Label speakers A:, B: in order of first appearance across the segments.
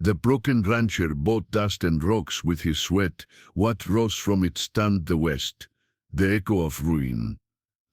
A: The broken rancher bought dust and rocks with his sweat. What rose from it stunned the west, the echo of ruin.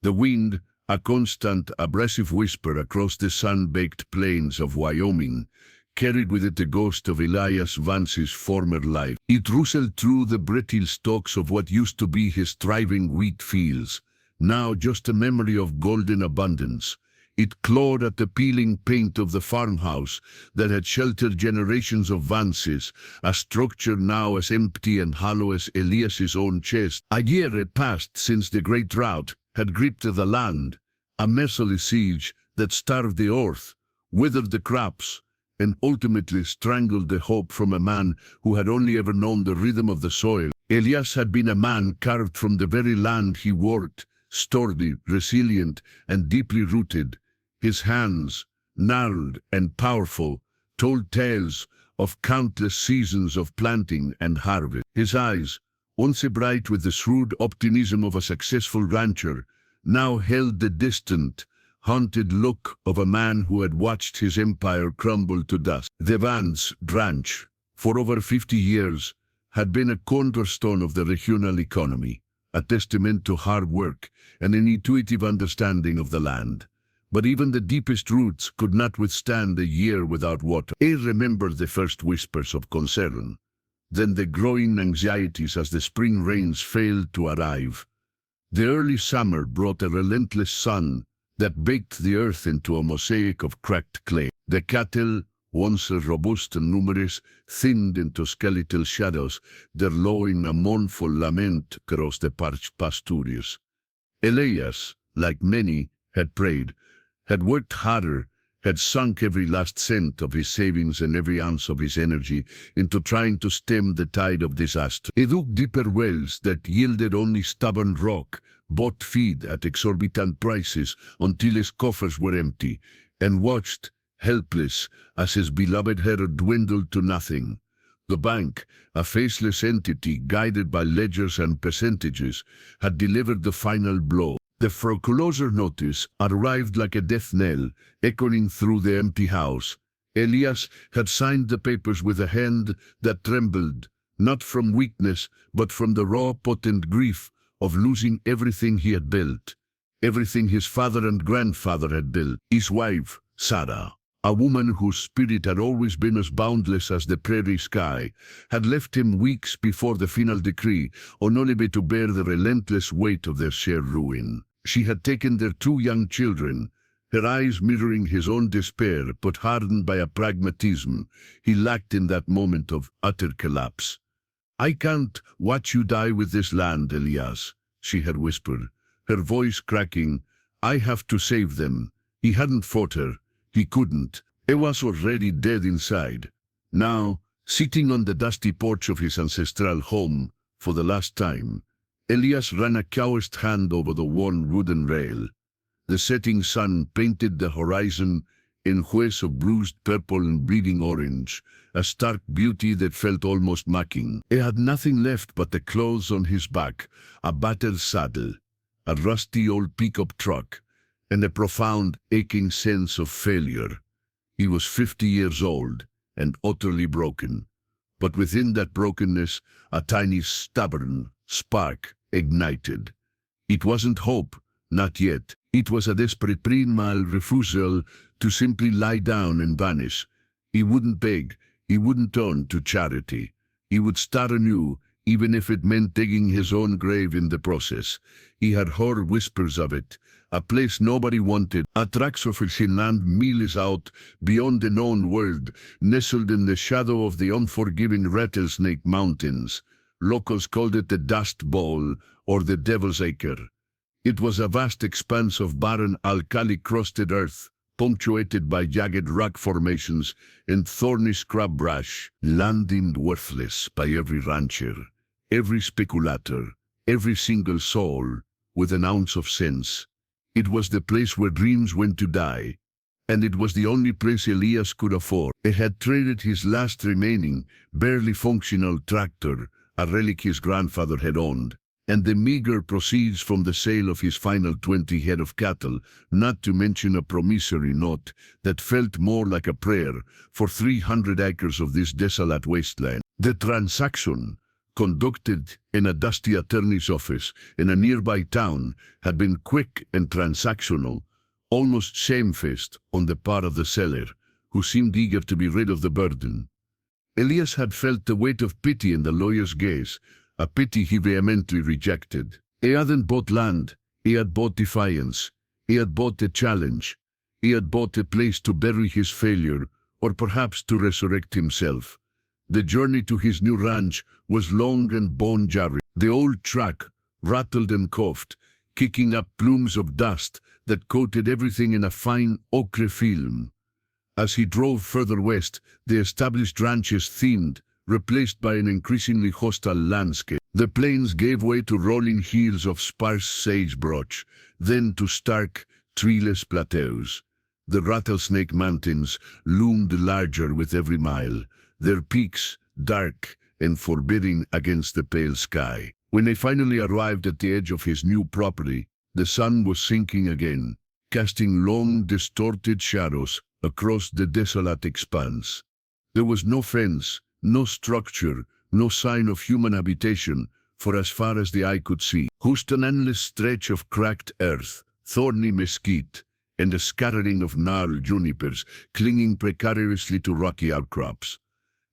A: The wind, a constant, abrasive whisper across the sun-baked plains of Wyoming, carried with it the ghost of Elias Vance's former life. It rustled through the brittle stalks of what used to be his thriving wheat fields, now just a memory of golden abundance. It clawed at the peeling paint of the farmhouse that had sheltered generations of Vances, a structure now as empty and hollow as Elias's own chest. A year had passed since the great drought had gripped the land, a merciless siege that starved the earth, withered the crops, and ultimately strangled the hope from a man who had only ever known the rhythm of the soil. Elias had been a man carved from the very land he worked, sturdy, resilient, and deeply rooted. His hands, gnarled and powerful, told tales of countless seasons of planting and harvest. His eyes, once bright with the shrewd optimism of a successful rancher, now held the distant, haunted look of a man who had watched his empire crumble to dust. The Vance ranch, for over 50 years, had been a cornerstone of the regional economy, a testament to hard work and an intuitive understanding of the land. But even the deepest roots could not withstand a year without water. I remember the first whispers of concern, then the growing anxieties as the spring rains failed to arrive. The early summer brought a relentless sun that baked the earth into a mosaic of cracked clay. The cattle, once robust and numerous, thinned into skeletal shadows, their lowing a mournful lament across the parched pastures. Elias, like many, had prayed, had worked harder, had sunk every last cent of his savings and every ounce of his energy into trying to stem the tide of disaster. He dug deeper wells that yielded only stubborn rock, bought feed at exorbitant prices until his coffers were empty, and watched, helpless, as his beloved herd dwindled to nothing. The bank, a faceless entity guided by ledgers and percentages, had delivered the final blow. The foreclosure notice arrived like a death knell, echoing through the empty house. Elias had signed the papers with a hand that trembled, not from weakness, but from the raw, potent grief of losing everything he had built, everything his father and grandfather had built. His wife, Sarah, a woman whose spirit had always been as boundless as the prairie sky, had left him weeks before the final decree, only to bear the relentless weight of their shared ruin. She had taken their 2 young children, her eyes mirroring his own despair, but hardened by a pragmatism he lacked in that moment of utter collapse. "I can't watch you die with this land, Elias," she had whispered, her voice cracking. "I have to save them." He hadn't fought her. He couldn't. He was already dead inside. Now, sitting on the dusty porch of his ancestral home, for the last time, Elias ran a calloused hand over the worn wooden rail. The setting sun painted the horizon in hues of bruised purple and bleeding orange, a stark beauty that felt almost mocking. He had nothing left but the clothes on his back, a battered saddle, a rusty old pickup truck, and a profound, aching sense of failure. He was 50 years old and utterly broken. But within that brokenness, a tiny, stubborn spark ignited. It wasn't hope, not yet. It was a desperate primal refusal to simply lie down and vanish. He wouldn't beg. He wouldn't turn to charity. He would start anew, even if it meant digging his own grave in the process. He had heard whispers of it, a place nobody wanted, a tract of land miles out beyond the known world, nestled in the shadow of the unforgiving Rattlesnake Mountains. Locals called it the Dust Bowl or the Devil's Acre. It was a vast expanse of barren, alkali-crusted earth, punctuated by jagged rock formations and thorny scrub brush, land deemed worthless by every rancher, every speculator, every single soul with an ounce of sense. It was the place where dreams went to die, and it was the only place Elias could afford. He had traded his last remaining, barely functional tractor, a relic his grandfather had owned, and the meager proceeds from the sale of his final 20 head of cattle, not to mention a promissory note that felt more like a prayer for 300 acres of this desolate wasteland. The transaction, conducted in a dusty attorney's office in a nearby town, had been quick and transactional, almost shamefaced on the part of the seller, who seemed eager to be rid of the burden. Elias had felt the weight of pity in the lawyer's gaze, a pity he vehemently rejected. He hadn't bought land, he had bought defiance, he had bought a challenge, he had bought a place to bury his failure, or perhaps to resurrect himself. The journey to his new ranch was long and bone-jarring. The old truck rattled and coughed, kicking up plumes of dust that coated everything in a fine ochre film. As he drove further west, the established ranches thinned, replaced by an increasingly hostile landscape. The plains gave way to rolling hills of sparse sagebrush, then to stark, treeless plateaus. The Rattlesnake Mountains loomed larger with every mile, their peaks dark and forbidding against the pale sky. When they finally arrived at the edge of his new property, the sun was sinking again, casting long, distorted shadows across the desolate expanse. There was no fence, no structure, no sign of human habitation, for as far as the eye could see, just an endless stretch of cracked earth, thorny mesquite, and a scattering of gnarled junipers clinging precariously to rocky outcrops.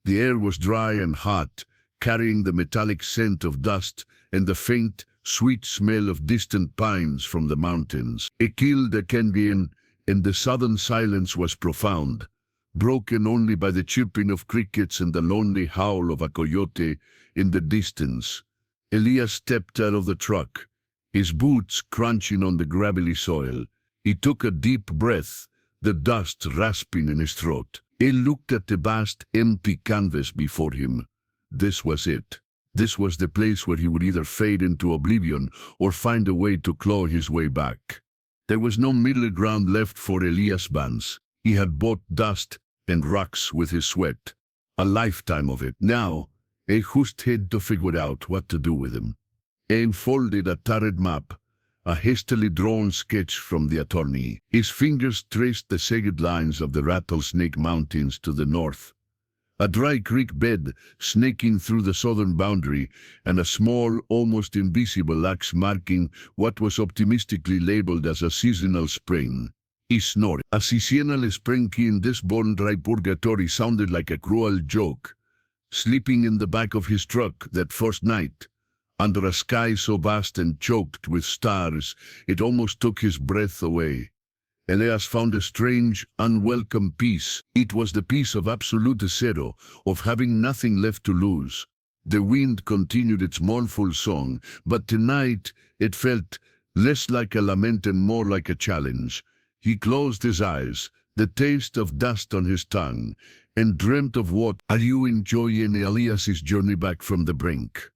A: The air was dry and hot, carrying the metallic scent of dust and the faint, sweet smell of distant pines from the mountains. It killed the Kendian, and the southern silence was profound, broken only by the chirping of crickets and the lonely howl of a coyote in the distance. Elias stepped out of the truck, his boots crunching on the gravelly soil. He took a deep breath, the dust rasping in his throat. He looked at the vast, empty canvas before him. This was it. This was the place where he would either fade into oblivion or find a way to claw his way back. There was no middle ground left for Elias Vance. He had bought dust and rocks with his sweat, a lifetime of it. Now, he just had to figure out what to do with them. He unfolded a tattered map, a hastily drawn sketch from the attorney. His fingers traced the jagged lines of the Rattlesnake Mountains to the north, a dry creek bed snaking through the southern boundary, and a small, almost invisible axe marking what was optimistically labeled as a seasonal spring. He snorted. A seasonal spring in this bone-dry purgatory sounded like a cruel joke. Sleeping in the back of his truck that first night, under a sky so vast and choked with stars, it almost took his breath away. Elias found a strange, unwelcome peace. It was the peace of absolute zero, of having nothing left to lose. The wind continued its mournful song, but tonight it felt less like a lament and more like a challenge. He closed his eyes, the taste of dust on his tongue, and dreamt of what. Are you enjoying Elias's journey back from the brink?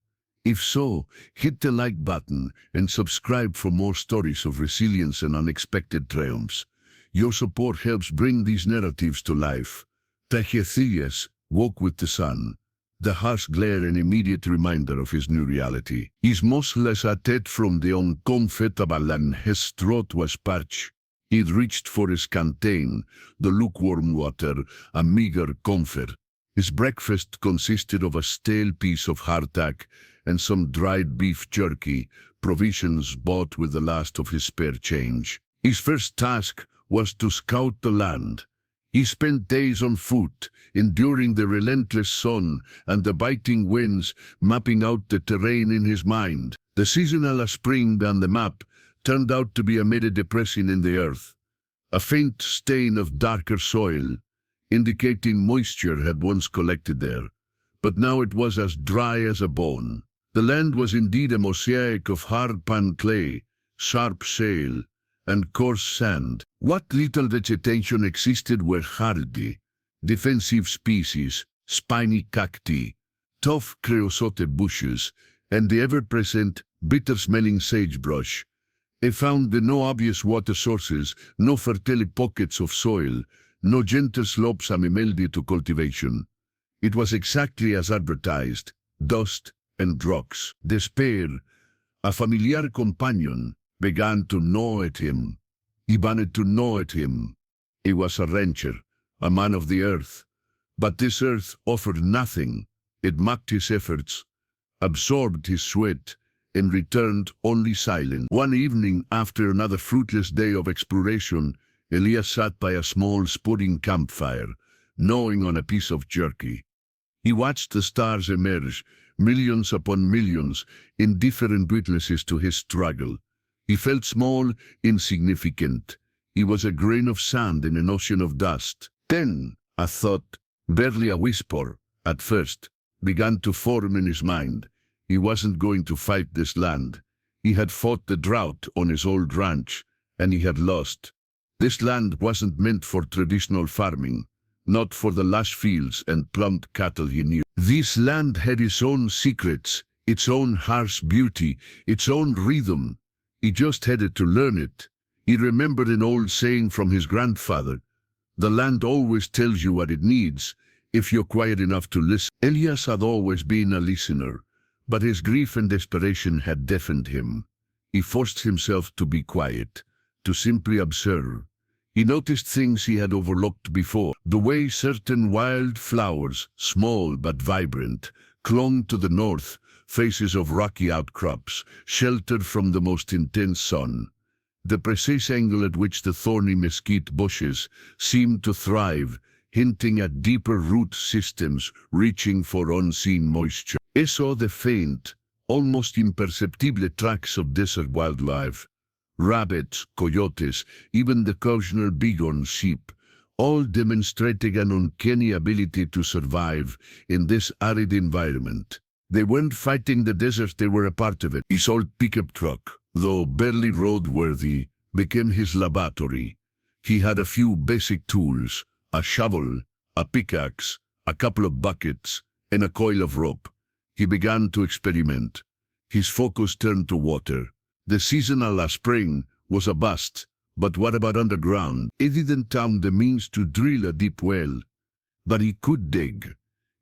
A: If so, hit the like button and subscribe for more stories of resilience and unexpected triumphs. Your support helps bring these narratives to life. Elias woke with the sun, the harsh glare an immediate reminder of his new reality. His muscles ached from the uncomfortable and his throat was parched. He reached for his canteen, the lukewarm water, a meager comfort. His breakfast consisted of a stale piece of hardtack and some dried beef jerky, provisions bought with the last of his spare change. His first task was to scout the land. He spent days on foot, enduring the relentless sun and the biting winds, mapping out the terrain in his mind. The seasonal spring on the map turned out to be a mid depression in the earth, a faint stain of darker soil, indicating moisture had once collected there, but now it was as dry as a bone. The land was indeed a mosaic of hard pan clay, sharp shale, and coarse sand. What little vegetation existed were hardy, defensive species, spiny cacti, tough creosote bushes, and the ever-present, bitter-smelling sagebrush. They found no obvious water sources, no fertile pockets of soil, no gentle slopes amenable to cultivation. It was exactly as advertised, dust and rocks. Despair, A familiar companion began to gnaw at him. He wanted to gnaw at him. He was a rancher, a man of the earth. But this earth offered nothing. It mocked his efforts, absorbed his sweat, and returned only silent. One evening, after another fruitless day of exploration, Elias sat by a small sputtering campfire, gnawing on a piece of jerky. He watched the stars emerge, millions upon millions, indifferent witnesses to his struggle. He felt small, insignificant. He was a grain of sand in an ocean of dust. Then a thought, barely a whisper at first, began to form in his mind. He wasn't going to fight this land. He had fought the drought on his old ranch, and he had lost. This land wasn't meant for traditional farming, not for the lush fields and plump cattle he knew. This land had its own secrets, its own harsh beauty, its own rhythm. He just had to learn it. He remembered an old saying from his grandfather, "The land always tells you what it needs, if you're quiet enough to listen." Elias had always been a listener, but his grief and desperation had deafened him. He forced himself to be quiet, to simply observe. He noticed things he had overlooked before. The way certain wild flowers, small but vibrant, clung to the north, faces of rocky outcrops, sheltered from the most intense sun. The precise angle at which the thorny mesquite bushes seemed to thrive, hinting at deeper root systems reaching for unseen moisture. He saw the faint, almost imperceptible tracks of desert wildlife. Rabbits, coyotes, even the occasional bighorn sheep, all demonstrating an uncanny ability to survive in this arid environment. They weren't fighting the desert, they were a part of it. His old pickup truck, though barely roadworthy, became his laboratory. He had a few basic tools, a shovel, a pickaxe, a couple of buckets, and a coil of rope. He began to experiment. His focus turned to water. The seasonal last spring was a bust, but what about underground? He didn't have the means to drill a deep well, but he could dig.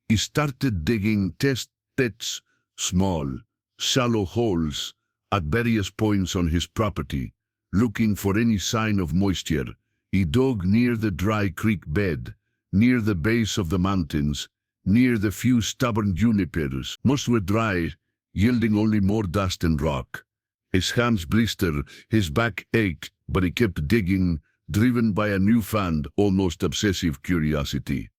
A: He started digging test pits, small, shallow holes, at various points on his property, looking for any sign of moisture. He dug near the dry creek bed, near the base of the mountains, near the few stubborn junipers. Most were dry, yielding only more dust and rock. His hands blistered, his back ached, but he kept digging, driven by a newfound, almost obsessive curiosity.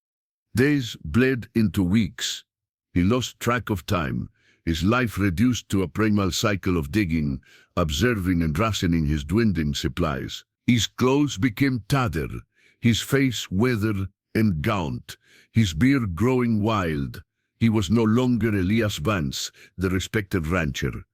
A: Days bled into weeks. He lost track of time, his life reduced to a primal cycle of digging, observing and rationing his dwindling supplies. His clothes became tattered, his face weathered and gaunt, his beard growing wild. He was no longer Elias Vance, the respected rancher.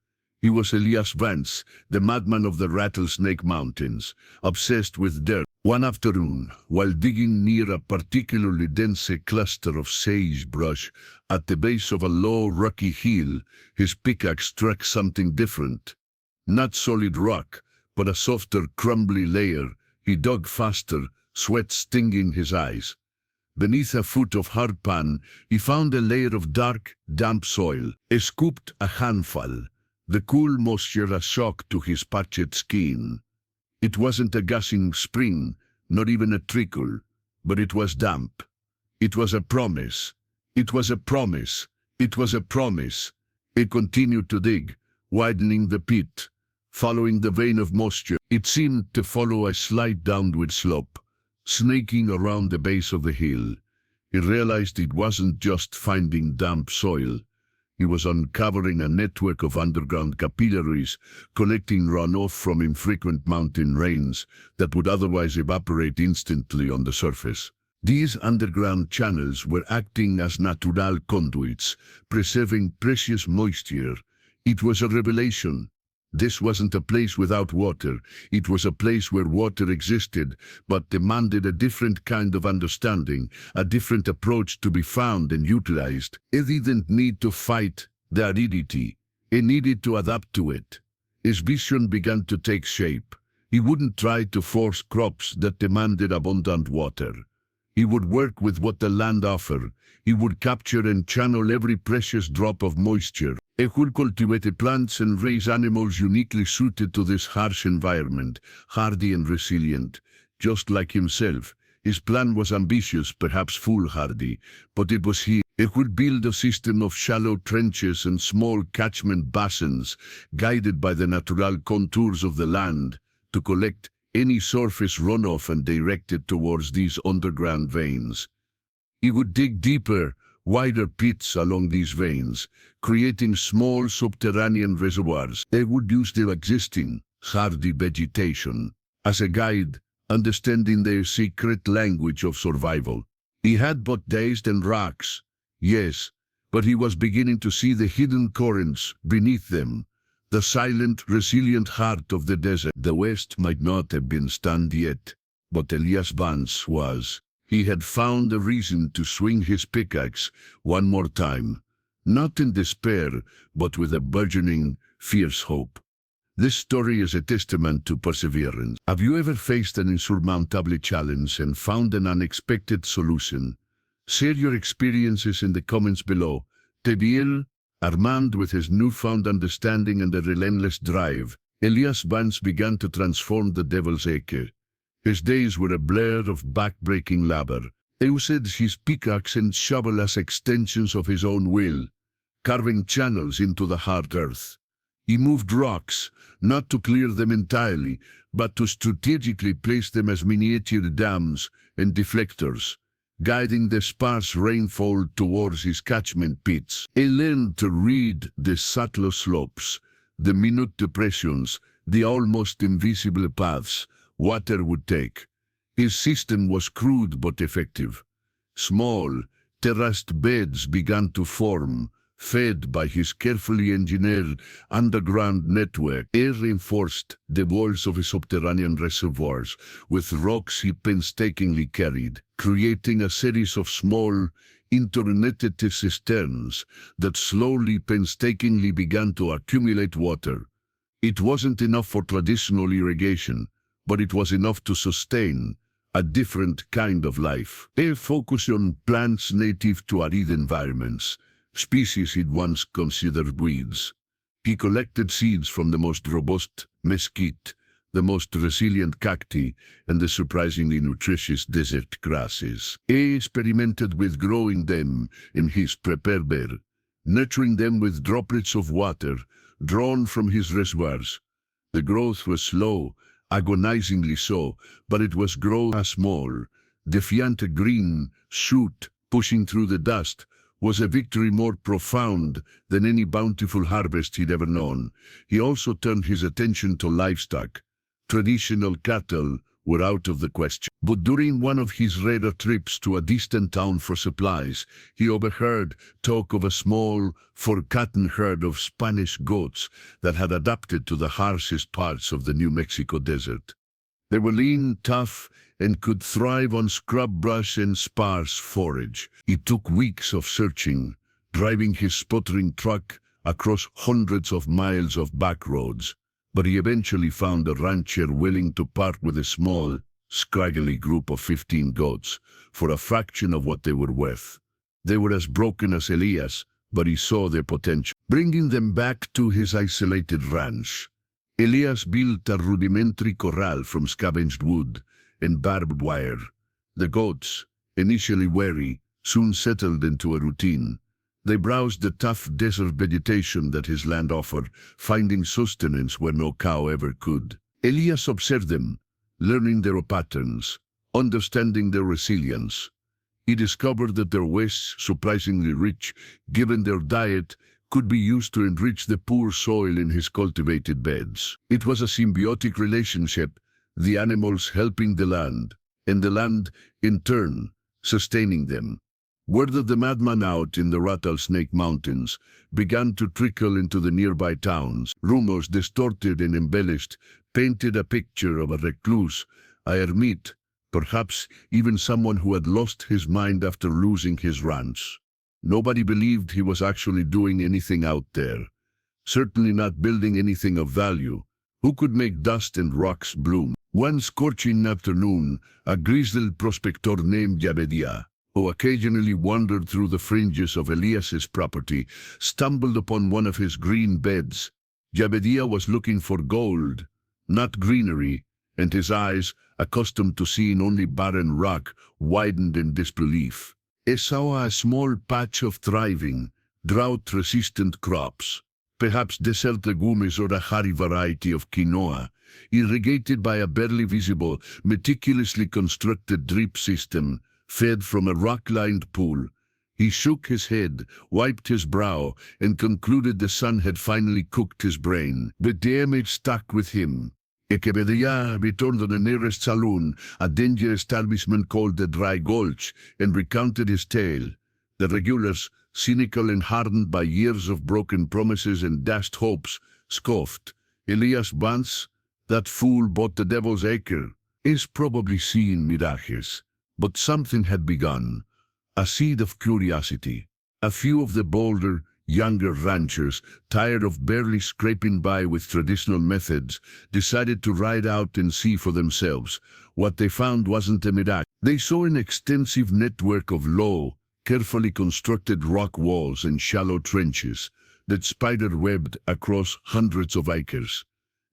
A: He was Elias Vance, the madman of the Rattlesnake Mountains, obsessed with dirt. One afternoon, while digging near a particularly dense cluster of sagebrush at the base of a low, rocky hill, his pickaxe struck something different. Not solid rock, but a softer, crumbly layer. He dug faster, sweat stinging his eyes. Beneath a foot of hard pan, he found a layer of dark, damp soil. He scooped a handful, the cool moisture a shock to his parched skin. It wasn't a gushing spring, not even a trickle, but it was damp. It was a promise. It was a promise. It was a promise. He continued to dig, widening the pit, following the vein of moisture. It seemed to follow a slight downward slope, snaking around the base of the hill. He realized it wasn't just finding damp soil. He was uncovering a network of underground capillaries, collecting runoff from infrequent mountain rains that would otherwise evaporate instantly on the surface. These underground channels were acting as natural conduits, preserving precious moisture. It was a revelation. This wasn't a place without water. It was a place where water existed, but demanded a different kind of understanding, a different approach to be found and utilized. He didn't need to fight the aridity. He needed to adapt to it. His vision began to take shape. He wouldn't try to force crops that demanded abundant water. He would work with what the land offered. He would capture and channel every precious drop of moisture. He would cultivate plants and raise animals uniquely suited to this harsh environment, hardy and resilient. Just like himself, his plan was ambitious, perhaps foolhardy, but it was he. He would build a system of shallow trenches and small catchment basins, guided by the natural contours of the land, to collect any surface runoff and direct it towards these underground veins. He would dig deeper, wider pits along these veins, creating small subterranean reservoirs. They would use their existing, hardy vegetation as a guide, understanding their secret language of survival. He had but dazed and rocks, yes, but he was beginning to see the hidden currents beneath them, the silent, resilient heart of the desert. The West might not have been stunned yet, but Elias Vance was. He had found a reason to swing his pickaxe one more time, not in despair, but with a burgeoning, fierce hope. This story is a testament to perseverance. Have you ever faced an insurmountable challenge and found an unexpected solution? Share your experiences in the comments below. Tebiel, armed with his newfound understanding and a relentless drive, Elias Vance began to transform the Devil's Acre. His days were a blur of back-breaking labor. He used his pickaxe and shovel as extensions of his own will, carving channels into the hard earth. He moved rocks, not to clear them entirely, but to strategically place them as miniature dams and deflectors, guiding the sparse rainfall towards his catchment pits. He learned to read the subtle slopes, the minute depressions, the almost invisible paths water would take. His system was crude but effective. Small, terraced beds began to form, fed by his carefully engineered underground network. He reinforced the walls of his subterranean reservoirs with rocks he painstakingly carried, creating a series of small, interconnected cisterns that slowly, painstakingly began to accumulate water. It wasn't enough for traditional irrigation, but it was enough to sustain a different kind of life. He focused on plants native to arid environments, species he'd once considered weeds. He collected seeds from the most robust mesquite, the most resilient cacti, and the surprisingly nutritious desert grasses. He experimented with growing them in his prepare bed, nurturing them with droplets of water drawn from his reservoirs. The growth was slow, agonizingly so, but it was grown a small, defiant green shoot pushing through the dust was a victory more profound than any bountiful harvest he'd ever known. He also turned his attention to livestock. Traditional cattle were out of the question. But during one of his rarer trips to a distant town for supplies, he overheard talk of a small, forgotten herd of Spanish goats that had adapted to the harshest parts of the New Mexico desert. They were lean, tough, and could thrive on scrub brush and sparse forage. It took weeks of searching, driving his sputtering truck across hundreds of miles of back roads, but he eventually found a rancher willing to part with a small, scraggly group of 15 goats for a fraction of what they were worth. They were as broken as Elias, but he saw their potential. Bringing them back to his isolated ranch, Elias built a rudimentary corral from scavenged wood and barbed wire. The goats, initially wary, soon settled into a routine. They browsed the tough desert vegetation that his land offered, finding sustenance where no cow ever could. Elias observed them, learning their patterns, understanding their resilience. He discovered that their wastes, surprisingly rich, given their diet, could be used to enrich the poor soil in his cultivated beds. It was a symbiotic relationship, the animals helping the land, and the land, in turn, sustaining them. Word of the madman out in the Rattlesnake Mountains began to trickle into the nearby towns. Rumors, distorted and embellished, painted a picture of a recluse, a hermit, perhaps even someone who had lost his mind after losing his ranch. Nobody believed he was actually doing anything out there, certainly not building anything of value. Who could make dust and rocks bloom? One scorching afternoon, a grizzled prospector named Jabedia, who occasionally wandered through the fringes of Elias's property, stumbled upon one of his green beds. Jabedia was looking for gold, not greenery, and his eyes, accustomed to seeing only barren rock, widened in disbelief. He saw a small patch of thriving, drought-resistant crops, perhaps desert legumes or a hardy variety of quinoa, irrigated by a barely visible, meticulously constructed drip system, fed from a rock-lined pool. He shook his head, wiped his brow, and concluded the sun had finally cooked his brain. But the image stuck with him. Jabedia returned to the nearest saloon, a dingy establishment called the Dry Gulch, and recounted his tale. The regulars, cynical and hardened by years of broken promises and dashed hopes, scoffed. Elias Vance, that fool bought the devil's acre, is probably seeing mirages. But something had begun, a seed of curiosity. A few of the bolder, younger ranchers, tired of barely scraping by with traditional methods, decided to ride out and see for themselves. What they found wasn't a miracle. They saw an extensive network of low, carefully constructed rock walls and shallow trenches that spider-webbed across hundreds of acres.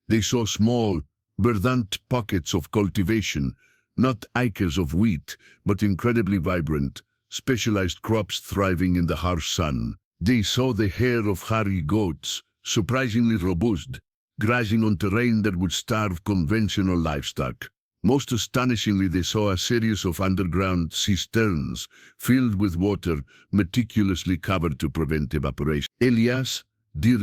A: They saw small, verdant pockets of cultivation, not acres of wheat, but incredibly vibrant, specialized crops thriving in the harsh sun. They saw the hair of hairy goats, surprisingly robust, grazing on terrain that would starve conventional livestock. Most astonishingly, they saw a series of underground cisterns filled with water, meticulously covered to prevent evaporation. Elias,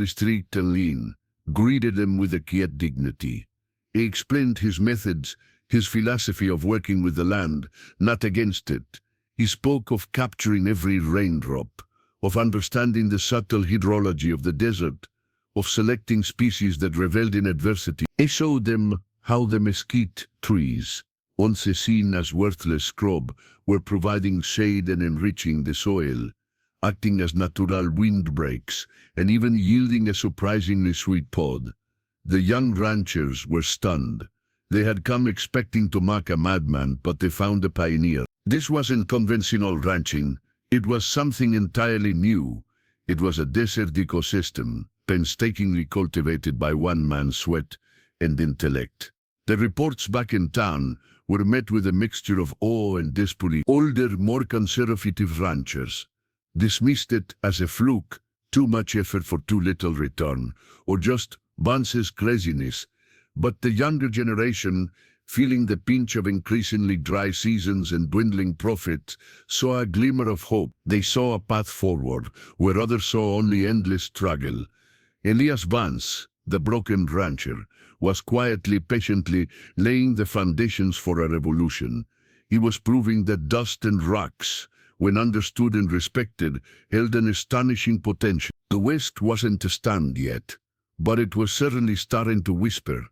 A: strict and lean, greeted them with a quiet dignity. He explained his methods, his philosophy of working with the land, not against it. He spoke of capturing every raindrop, of understanding the subtle hydrology of the desert, of selecting species that reveled in adversity. He showed them how the mesquite trees, once seen as worthless scrub, were providing shade and enriching the soil, acting as natural windbreaks, and even yielding a surprisingly sweet pod. The young ranchers were stunned. They had come expecting to mock a madman, but they found a pioneer. This wasn't conventional ranching. It was something entirely new. It was a desert ecosystem, painstakingly cultivated by one man's sweat and intellect. The reports back in town were met with a mixture of awe and disbelief. Older, more conservative ranchers dismissed it as a fluke, too much effort for too little return, or just Vance's craziness. But the younger generation, feeling the pinch of increasingly dry seasons and dwindling profit, saw a glimmer of hope. They saw a path forward, where others saw only endless struggle. Elias Vance, the broken rancher, was quietly, patiently laying the foundations for a revolution. He was proving that dust and rocks, when understood and respected, held an astonishing potential. The West wasn't a stand yet, but it was certainly starting to whisper.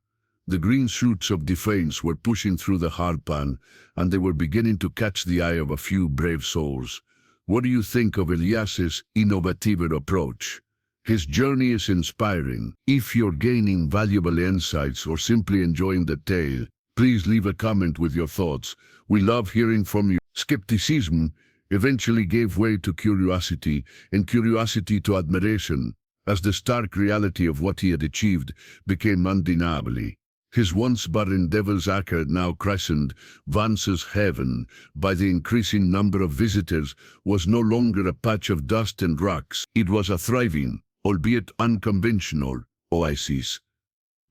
A: The green shoots of defiance were pushing through the hard pan, and they were beginning to catch the eye of a few brave souls. What do you think of Elias's innovative approach? His journey is inspiring. If you're gaining valuable insights or simply enjoying the tale, please leave a comment with your thoughts. We love hearing from you. Skepticism eventually gave way to curiosity, and curiosity to admiration, as the stark reality of what he had achieved became undeniably. His once barren Devil's Acre, now christened Vance's Heaven by the increasing number of visitors, was no longer a patch of dust and rocks. It was a thriving, albeit unconventional, oasis.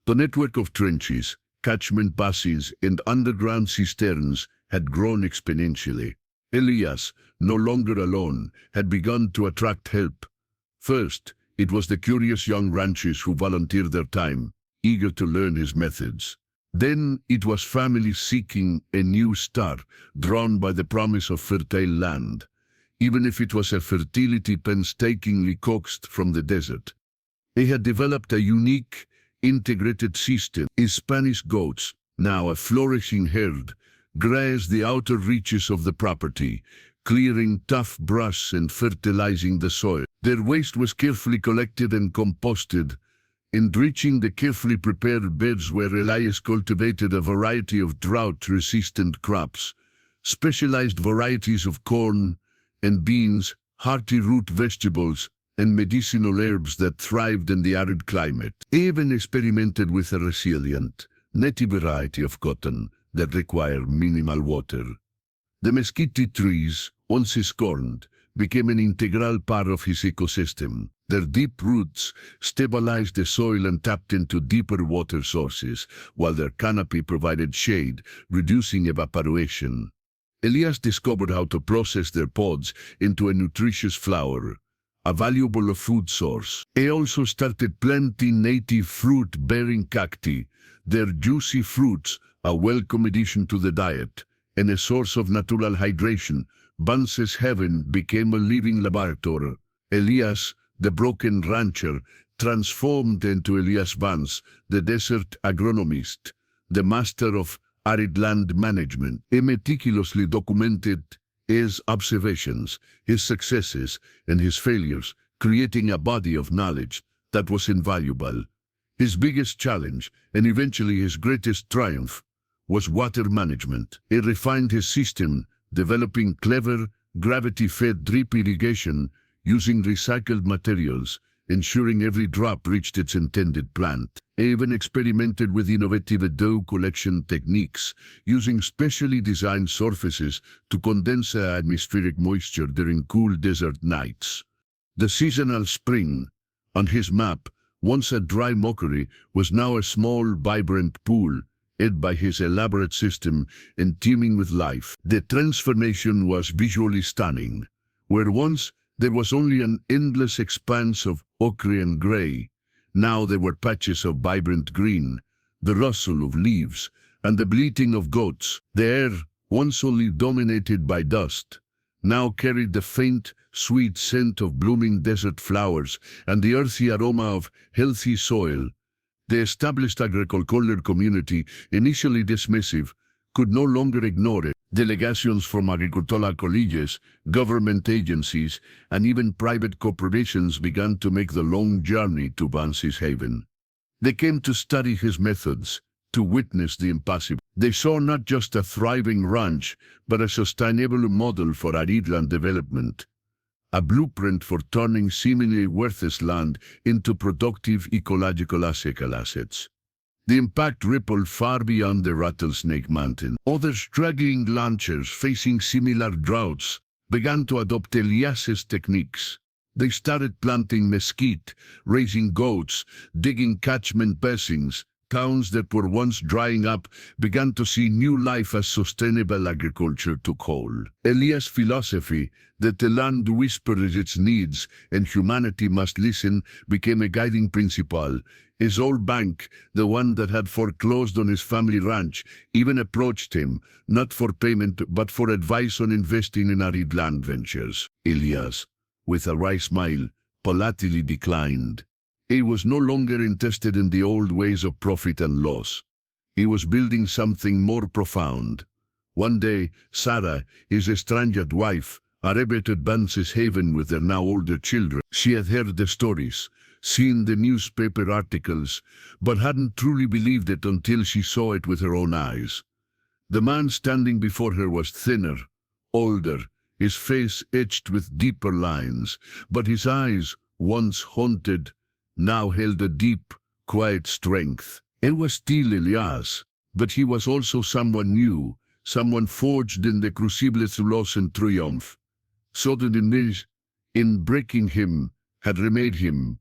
A: The network of trenches, catchment basins, and underground cisterns had grown exponentially. Elias, no longer alone, had begun to attract help. First, it was the curious young ranchers who volunteered their time, eager to learn his methods. Then it was families seeking a new start, drawn by the promise of fertile land, even if it was a fertility painstakingly coaxed from the desert. They had developed a unique, integrated system. Spanish goats, now a flourishing herd, grazed the outer reaches of the property, clearing tough brush and fertilizing the soil. Their waste was carefully collected and composted, Enriching the carefully prepared beds where Elias cultivated a variety of drought-resistant crops, specialized varieties of corn and beans, hearty root vegetables, and medicinal herbs that thrived in the arid climate. He even experimented with a resilient, native variety of cotton that required minimal water. The mesquite trees, once scorned, became an integral part of his ecosystem. Their deep roots stabilized the soil and tapped into deeper water sources, while their canopy provided shade, reducing evaporation. Elias discovered how to process their pods into a nutritious flour, a valuable food source. He also started planting native fruit-bearing cacti. Their juicy fruits, a welcome addition to the diet, and a source of natural hydration. Vance's heaven became a living laboratory. Elias, the broken rancher, transformed into Elias Vance, the desert agronomist, the master of arid land management. He meticulously documented his observations, his successes, and his failures, creating a body of knowledge that was invaluable. His biggest challenge, and eventually his greatest triumph, was water management. He refined his system, developing clever, gravity-fed drip irrigation using recycled materials, ensuring every drop reached its intended plant. He even experimented with innovative dew collection techniques, using specially designed surfaces to condense atmospheric moisture during cool desert nights. The seasonal spring, on his map, once a dry mockery, was now a small, vibrant pool, led by his elaborate system and teeming with life. The transformation was visually stunning. Where once there was only an endless expanse of ochre and gray, now there were patches of vibrant green, the rustle of leaves, and the bleating of goats. The air, once only dominated by dust, now carried the faint, sweet scent of blooming desert flowers and the earthy aroma of healthy soil. The established agricultural community, initially dismissive, could no longer ignore it. Delegations from agricultural colleges, government agencies, and even private corporations began to make the long journey to Vance's haven. They came to study his methods, to witness the impossible. They saw not just a thriving ranch, but a sustainable model for arid land development, a blueprint for turning seemingly worthless land into productive ecological assets. The impact rippled far beyond the Rattlesnake Mountain. Other struggling ranchers facing similar droughts began to adopt Elias's techniques. They started planting mesquite, raising goats, digging catchment basins. Towns that were once drying up began to see new life as sustainable agriculture took hold. Elias' philosophy that the land whispers its needs and humanity must listen became a guiding principle. His old bank, the one that had foreclosed on his family ranch, even approached him, not for payment but for advice on investing in arid land ventures. Elias, with a wry smile, politely declined. He was no longer interested in the old ways of profit and loss. He was building something more profound. One day, Sarah, his estranged wife, arrived at Vance's haven with their now older children. She had heard the stories, seen the newspaper articles, but hadn't truly believed it until she saw it with her own eyes. The man standing before her was thinner, older, his face etched with deeper lines, but his eyes, once haunted, now held a deep, quiet strength. It was still Elias, but he was also someone new, someone forged in the crucible through loss and triumph. So that in breaking him, had remade him.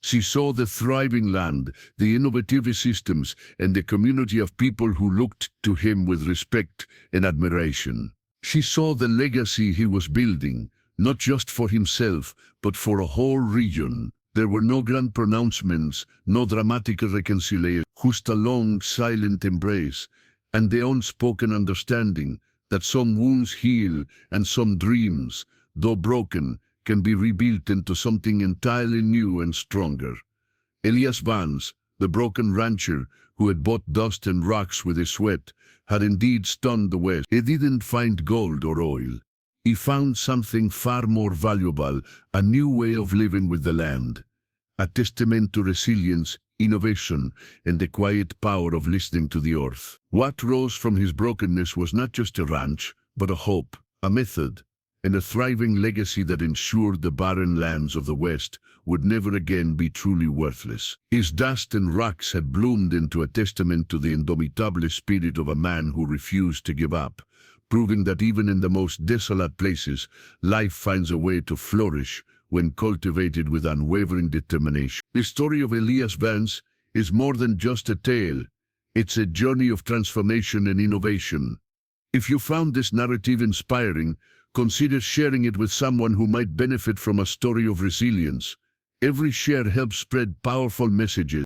A: She saw the thriving land, the innovative systems, and the community of people who looked to him with respect and admiration. She saw the legacy he was building, not just for himself, but for a whole region. There were no grand pronouncements, no dramatic reconciliation, just a long, silent embrace, and the unspoken understanding that some wounds heal and some dreams, though broken, can be rebuilt into something entirely new and stronger. Elias Vance, the broken rancher who had bought dust and rocks with his sweat, had indeed stunned the West. He didn't find gold or oil. He found something far more valuable, a new way of living with the land. A testament to resilience, innovation, and the quiet power of listening to the earth. What rose from his brokenness was not just a ranch, but a hope, a method, and a thriving legacy that ensured the barren lands of the West would never again be truly worthless. His dust and rocks had bloomed into a testament to the indomitable spirit of a man who refused to give up, proving that even in the most desolate places, life finds a way to flourish when cultivated with unwavering determination. The story of Elias Vance is more than just a tale. It's a journey of transformation and innovation. If you found this narrative inspiring, consider sharing it with someone who might benefit from a story of resilience. Every share helps spread powerful messages.